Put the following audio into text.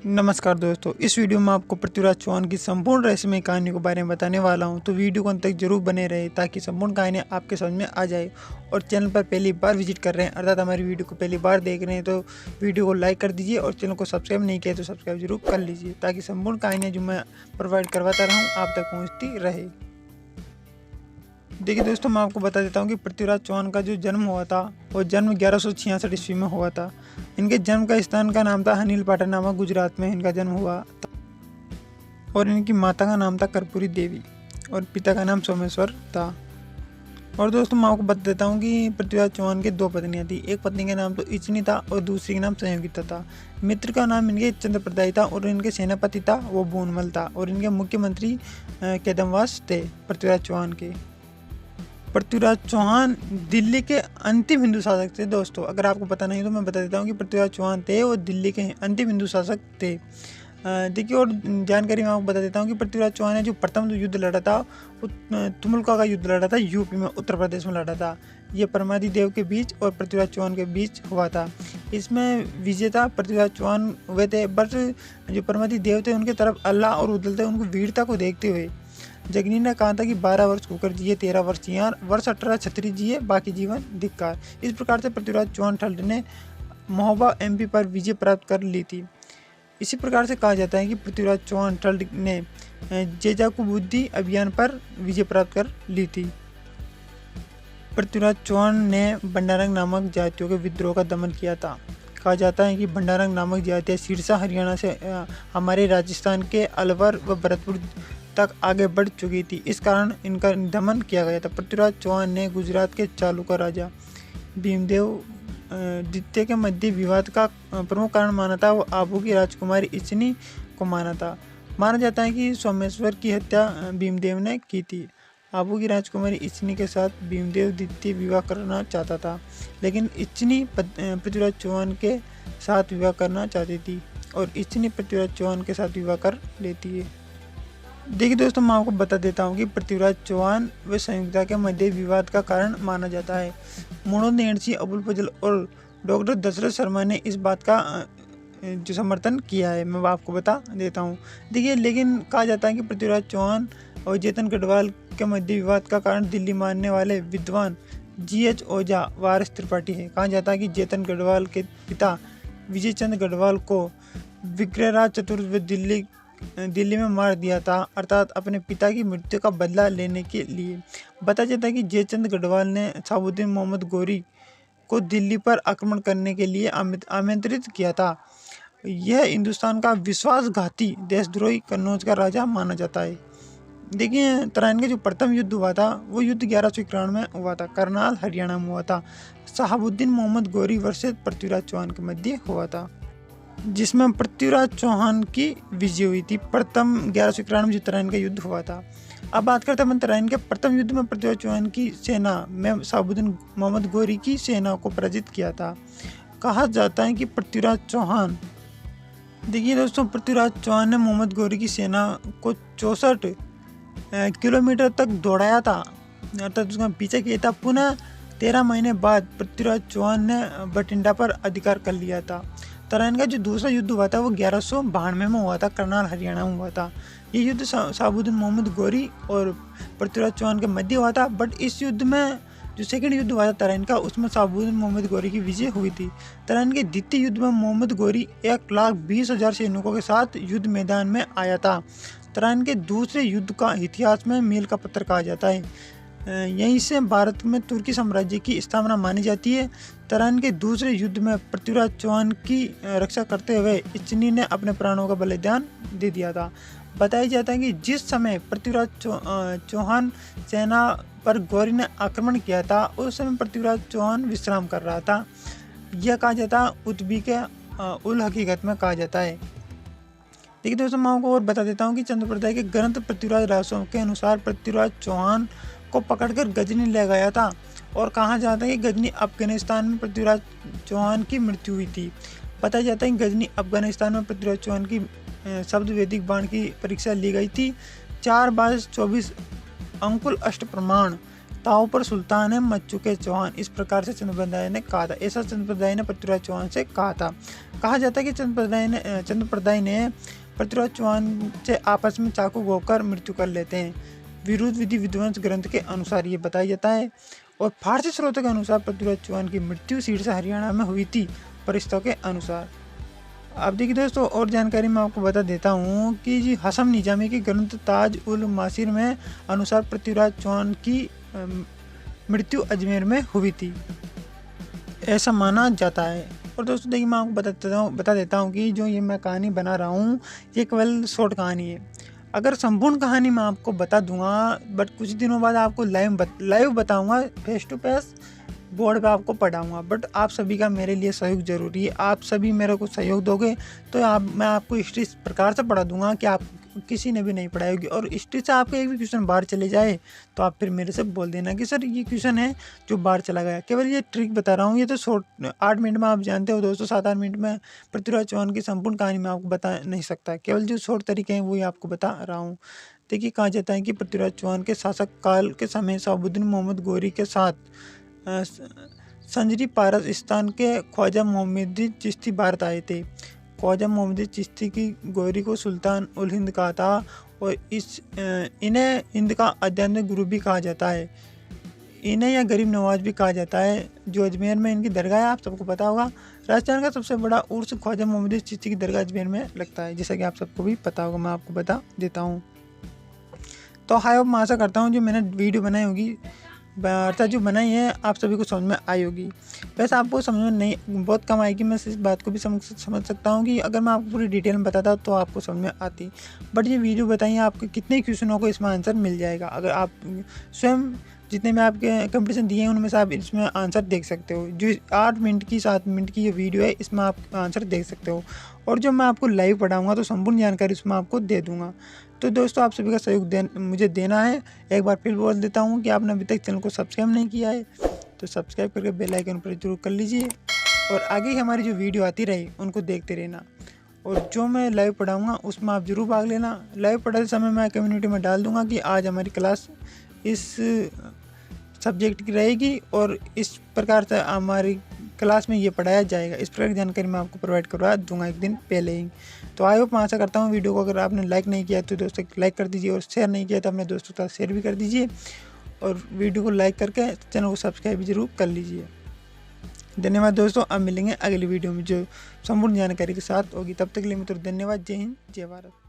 नमस्कार दोस्तों, इस वीडियो में आपको पृथ्वीराज चौहान की संपूर्ण रहस्यमय कहानी के बारे में बताने वाला हूं। तो वीडियो को अंत तक जरूर बने रहे ताकि संपूर्ण कहानी आपके समझ में आ जाए। और चैनल पर पहली बार विजिट कर रहे हैं अर्थात हमारी वीडियो को पहली बार देख रहे हैं तो वीडियो को लाइक कर दीजिए और चैनल को सब्सक्राइब नहीं किया तो सब्सक्राइब जरूर कर लीजिए ताकि संपूर्ण कहानियाँ जो मैं प्रोवाइड करवाता रहूँ आप तक पहुँचती रहे। देखिए दोस्तों, मैं आपको बता देता हूँ कि पृथ्वीराज चौहान का जो जन्म हुआ था वो जन्म 1166 ईस्वी में हुआ था। इनके जन्म का स्थान का नाम था हनील पाटन नामक गुजरात में इनका जन्म हुआ था। और इनकी माता का नाम था कर्पूरी देवी और पिता का नाम सोमेश्वर था। और दोस्तों, मैं आपको बता देता हूँ कि पृथ्वीराज चौहान के दो पत्नियाँ थी। एक पत्नी का नाम तो इचनी था और दूसरी का नाम संयोगिता था। मित्र का नाम इनके चंद्रप्रदाय था और इनके सेनापति था वो बूनमल था। और इनके मुख्यमंत्री केदमवास थे पृथ्वीराज चौहान के। पृथ्वीराज चौहान दिल्ली के अंतिम हिंदू शासक थे। दोस्तों, अगर आपको पता नहीं तो मैं बता देता हूँ कि पृथ्वीराज चौहान थे वो दिल्ली के अंतिम हिंदू शासक थे। देखिए, और जानकारी मैं आपको बता देता हूँ कि पृथ्वीराज चौहान ने जो प्रथम युद्ध लड़ा था वो तुमुलका का युद्ध लड़ा था, यूपी में, उत्तर प्रदेश में लड़ा था। ये परमादि देव के बीच और पृथ्वीराज चौहान के बीच हुआ था। इसमें विजेता पृथ्वीराज चौहान हुए थे, बट जो परमादि देव थे उनके तरफ अल्लाह और उदल थे उनको वीरता को देखते हुए जगनी ने कहा था कि 12 वर्ष कुकर जिए, 13 वर्ष चियार, वर्ष 18 छत्री जिए, बाकी जीवन धिक्कार। इस प्रकार से पृथ्वीराज चौहान ठल्ड ने महोबा एमपी पर विजय प्राप्त कर ली थी। इसी प्रकार से कहा जाता है कि पृथ्वीराज चौहान ठल्ड ने जेजाकू बुद्धि अभियान पर विजय प्राप्त कर ली थी। पृथ्वीराज चौहान ने भंडारंग नामक जातियों के विद्रोह का दमन किया था। कहा जाता है कि भंडारंग नामक जातियाँ सिरसा हरियाणा से हमारे राजस्थान के अलवर व भरतपुर तक आगे बढ़ चुकी थी। इस कारण इनका दमन किया गया था। पृथ्वीराज चौहान ने गुजरात के चालुक्य राजा भीमदेव द्वितीय के मध्य विवाद का प्रमुख कारण माना था। वो आबू की राजकुमारी इचनी को माना था। माना जाता है कि सोमेश्वर की हत्या भीमदेव ने की थी। आबू की राजकुमारी इचनी के साथ भीमदेव द्वितीय विवाह करना चाहता था, लेकिन इचनी पृथ्वीराज चौहान के साथ विवाह करना चाहती थी और इचनी पृथ्वीराज चौहान के साथ विवाह कर लेती है। देखिए दोस्तों, मैं आपको बता देता हूँ कि पृथ्वीराज चौहान व संयुक्ता के मध्य विवाद का कारण माना जाता है। मोनोनेण सिंह, अबुल फजल और डॉक्टर दशरथ शर्मा ने इस बात का जो समर्थन किया है मैं आपको बता देता हूँ। देखिए, लेकिन कहा जाता है कि पृथ्वीराज चौहान और चेतन गढ़वाल के मध्य विवाद का कारण दिल्ली मानने वाले विद्वान GH ओझा वारिस त्रिपाठी है। कहा जाता है कि चेतन गढ़वाल के पिता विजय चंद गढ़वाल को विग्रहराज चतुर्थ दिल्ली में मार दिया था, अर्थात अपने पिता की मृत्यु का बदला लेने के लिए। बताया जाता है कि जयचंद गढ़वाल ने शहाबुद्दीन मोहम्मद गौरी को दिल्ली पर आक्रमण करने के लिए आमंत्रित किया था। यह हिंदुस्तान का विश्वासघाती देशद्रोही कन्नौज का राजा माना जाता है। देखिए, तराइन का जो प्रथम युद्ध हुआ था वो युद्ध 1191 में हुआ था, करनाल हरियाणा में हुआ था। शहाबुद्दीन मोहम्मद गौरी वर्सेस पृथ्वीराज चौहान के मध्य हुआ था, जिसमें पृथ्वीराज चौहान की विजय हुई थी। प्रथम 1191 में जो तराइन का युद्ध हुआ था। अब बात करते हैं तराइन के प्रथम युद्ध में पृथ्वीराज चौहान की सेना में शहाबुद्दीन मोहम्मद गौरी की सेना को पराजित किया था। कहा जाता है कि पृथ्वीराज चौहान, देखिए दोस्तों, पृथ्वीराज चौहान ने मोहम्मद गौरी की सेना को 64 किलोमीटर तक दौड़ाया था, अर्थात उसका पीछे किया था। पुनः 13 महीने बाद पृथ्वीराज चौहान ने बठिंडा पर अधिकार कर लिया था। तराइन का जो दूसरा युद्ध हुआ था वो 1192 में हुआ था, करनाल हरियाणा में हुआ था। ये युद्ध शहाबुद्दीन मोहम्मद गौरी और पृथ्वीराज चौहान के मध्य हुआ था। बट इस युद्ध में जो सेकंड युद्ध हुआ था तराइन का, उसमें शहाबुद्दीन मोहम्मद गौरी की विजय हुई थी। तराइन के द्वितीय युद्ध में मोहम्मद गौरी 1,20,000 सैनिकों के साथ युद्ध मैदान में आया था। तराइन के दूसरे युद्ध का इतिहास में मील का पत्थर कहा जाता है। यहीं से भारत में तुर्की साम्राज्य की स्थापना मानी जाती है। तराइन के दूसरे युद्ध में पृथ्वीराज चौहान की रक्षा करते हुए इचनी ने अपने प्राणों का बलिदान दे दिया था। बताया जाता है कि जिस समय पृथ्वीराज चौहान सेना पर गौरी ने आक्रमण किया था उस समय पृथ्वीराज चौहान विश्राम कर रहा था। यह कहा जाता है उतबी के उल हकीकत में कहा जाता है। देखिए दोस्तों, मैं आपको और बता देता हूँ कि चंद्रप्रदाय के ग्रंथ पृथ्वीराज रहस्यों के अनुसार पृथ्वीराज चौहान को पकड़कर गजनी ले गया था और कहा जाता है कि गजनी अफगानिस्तान में पृथ्वीराज चौहान की मृत्यु हुई थी। बताया जाता है कि गजनी अफगानिस्तान में पृथ्वीराज चौहान की शब्द वैदिक बाण की परीक्षा ली गई थी। 4 बार 24 अंकुल अष्ट प्रमाण ताव पर सुल्तान है मच चुके चौहान, इस प्रकार से चंद्रप्रदाय ने कहा था। ऐसा चंद्रप्रदाय ने पृथ्वीराज चौहान से कहा था। कहा जाता है कि चंद्रप्रदाय ने पृथ्वीराज चौहान से आपस में चाकू घोंकर मृत्यु कर लेते हैं। विरुद्ध विधि विध्वंस ग्रंथ के अनुसार ये बताया जाता है। और फारसी स्रोतों के अनुसार पृथ्वीराज चौहान की मृत्यु सिरसा हरियाणा में हुई थी परिस्तों के अनुसार। अब देखिए दोस्तों, और जानकारी मैं आपको बता देता हूँ कि जी हसम निजामी के ग्रंथ ताज उल मासिर में अनुसार पृथ्वीराज चौहान की मृत्यु अजमेर में हुई थी, ऐसा माना जाता है। और दोस्तों देखिए, मैं आपको बता देता हूँ कि जो ये मैं कहानी बना रहा हूँ ये केवल शॉर्ट कहानी है। अगर संपूर्ण कहानी मैं आपको बता दूंगा, बट कुछ दिनों बाद आपको लाइव बताऊंगा, फेस टू फेस बोर्ड पे आपको पढ़ाऊंगा। बट आप सभी का मेरे लिए सहयोग जरूरी है। आप सभी मेरे को सहयोग दोगे तो मैं आपको हिस्ट्री इस प्रकार से पढ़ा दूंगा कि आप किसी ने भी नहीं पढ़ाई होगी। और हिस्ट्री से आपका एक भी क्वेश्चन बाहर चले जाए तो आप फिर मेरे से बोल देना कि सर ये क्वेश्चन है जो बाहर चला गया। केवल ये ट्रिक बता रहा हूँ, ये तो शॉर्ट 8 मिनट में आप जानते हो दोस्तों। 7-8 मिनट में पृथ्वीराज चौहान की संपूर्ण कहानी में आपको बता नहीं सकता। केवल जो शॉर्ट तरीके हैं वही आपको बता रहा हूँ। देखिए, कहा जाता है कि पृथ्वीराज चौहान के शासक काल के समय शहाबुद्दीन मोहम्मद गौरी के साथ संजरी पारस्तान के ख्वाजा मोहम्मद चिश्ती भारत आए थे। ख्वाजा मोहम्मद चिश्ती की गौरी को सुल्तान उल हिंद कहा था और इन्हें हिंद का आध्यात्मिक गुरु भी कहा जाता है। इन्हें या गरीब नवाज भी कहा जाता है। जो अजमेर में इनकी दरगाह है, आप सबको पता होगा। राजस्थान का सबसे बड़ा उर्स ख्वाजा मोहम्मद चिश्ती की दरगाह अजमेर में लगता है, जैसा कि आप सबको भी पता होगा, मैं आपको बता देता हूँ। तो हाय, मैं आशा करता हूँ जो मैंने वीडियो बनाई होगी, वार्ता जो बनाई है, आप सभी को समझ में आई होगी। वैसे आपको समझ में नहीं, बहुत कम आएगी। मैं इस बात को भी समझ सकता हूँ कि अगर मैं आपको पूरी डिटेल में बताता तो आपको समझ में आती। बट ये वीडियो बताइए आपके कितने क्वेश्चनों को इसमें आंसर मिल जाएगा। अगर आप स्वयं जितने में आपके कंपटीशन दिए हैं उनमें से आप इसमें आंसर देख सकते हो। जो 8 मिनट की 7 मिनट की ये वीडियो है, इसमें आप आंसर देख सकते हो। और जो मैं आपको लाइव पढ़ाऊँगा तो संपूर्ण जानकारी उसमें आपको दे दूँगा। तो दोस्तों, आप सभी का सहयोग मुझे देना है। एक बार फिर बोल देता हूँ कि आपने अभी तक चैनल को सब्सक्राइब नहीं किया है तो सब्सक्राइब करके बेल आइकन पर जरूर कर लीजिए। और आगे हमारी जो वीडियो आती रही उनको देखते रहना। और जो मैं लाइव पढ़ाऊँगा उसमें आप जरूर भाग लेना। लाइव पढ़ाते समय मैं कम्युनिटी में डाल दूँगा कि आज हमारी क्लास इस सब्जेक्ट की रहेगी और इस प्रकार से हमारी क्लास में ये पढ़ाया जाएगा। इस प्रकार की जानकारी मैं आपको प्रोवाइड करवा दूंगा एक दिन पहले ही। तो आई होप, मैं आशा करता हूँ वीडियो को अगर आपने लाइक नहीं किया तो दोस्तों लाइक कर दीजिए, और शेयर नहीं किया तो अपने दोस्तों के साथ शेयर भी कर दीजिए। और वीडियो को लाइक करके चैनल को सब्सक्राइब भी जरूर कर लीजिए। धन्यवाद दोस्तों। अब मिलेंगे अगली वीडियो में जो संपूर्ण जानकारी के साथ होगी। तब तक के लिए मित्रों धन्यवाद। जय हिंद, जय भारत।